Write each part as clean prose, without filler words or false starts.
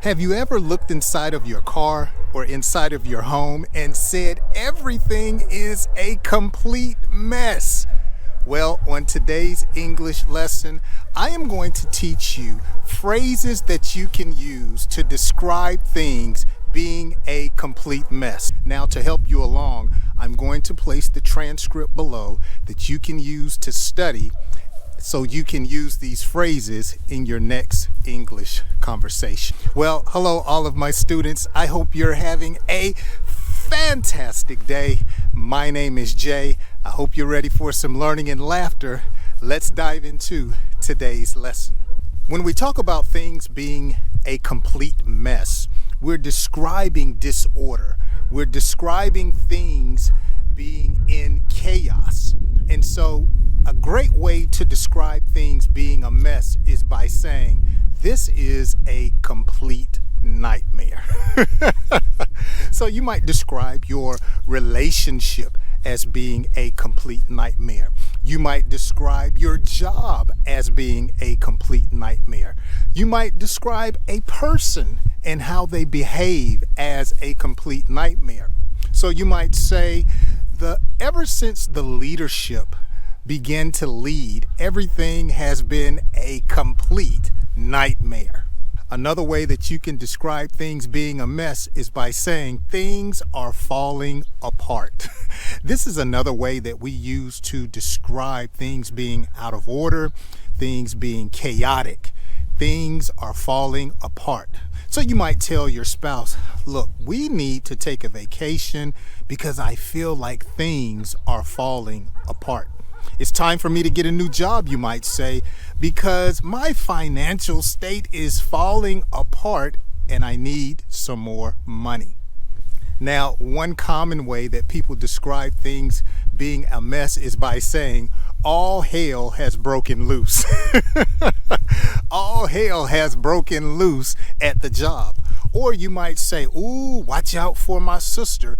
Have you ever looked inside of your car or inside of your home and said everything is a complete mess? Well, on today's English lesson, I am going to teach you phrases that you can use to describe things being a complete mess. Now, to help you along, I'm going to place the transcript below that you can use to study so you can use these phrases in your next English conversation. Well, hello all of my students. I hope you're having a fantastic day. My name is Jay. I hope you're ready for some learning and laughter. Let's dive into today's lesson. When we talk about things being a complete mess, we're describing disorder. We're describing things being in chaos. And so a great way to describe things being a mess is by saying, this is a complete nightmare. So you might describe your relationship as being a complete nightmare. You might describe your job as being a complete nightmare. You might describe a person and how they behave as a complete nightmare. So you might say, ever since the leadership began to lead, everything has been a complete nightmare. Another way that you can describe things being a mess is by saying things are falling apart. This is another way that we use to describe things being out of order, things being chaotic. Things are falling apart. So you might tell your spouse, look, we need to take a vacation because I feel like things are falling apart. It's time for me to get a new job, you might say, because my financial state is falling apart and I need some more money. Now, one common way that people describe things being a mess is by saying, all hell has broken loose. All hell has broken loose at the job. Or you might say, ooh, watch out for my sister.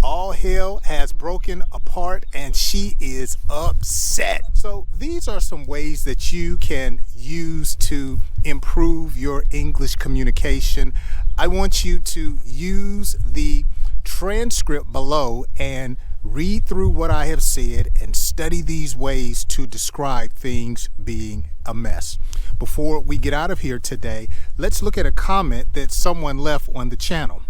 All hell has broken apart and she is upset. So these are some ways that you can use to improve your English communication. I want you to use the transcript below and read through what I have said and study these ways to describe things being a mess. Before we get out of here today, let's look at a comment that someone left on the channel.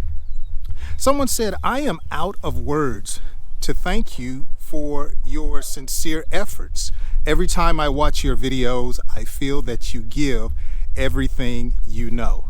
Someone said, I am out of words to thank you for your sincere efforts. Every time I watch your videos, I feel that you give everything you know.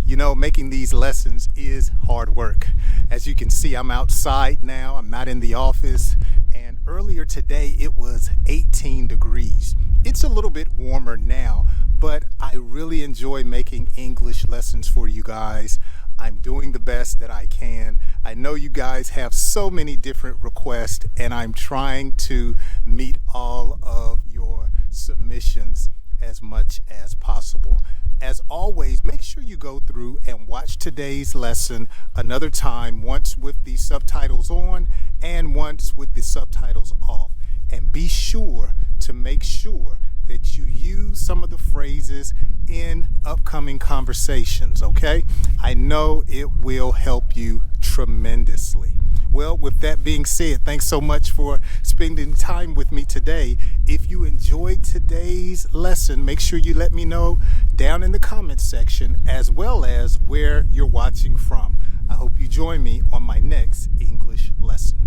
You know, making these lessons is hard work. As you can see, I'm outside now. I'm not in the office. And earlier today, it was 18 degrees. It's a little bit warmer now, but I really enjoy making English lessons for you guys. I'm doing the best that I can. I know you guys have so many different requests, and I'm trying to meet all of your submissions as much as possible. As always, make sure you go through and watch today's lesson another time, once with the subtitles on and once with the subtitles off. And be sure to make sure that you use some of the phrases in upcoming conversations, okay? I know it will help you tremendously. Well, with that being said, thanks so much for spending time with me today. If you enjoyed today's lesson, make sure you let me know down in the comments section, as well as where you're watching from. I hope you join me on my next English lesson.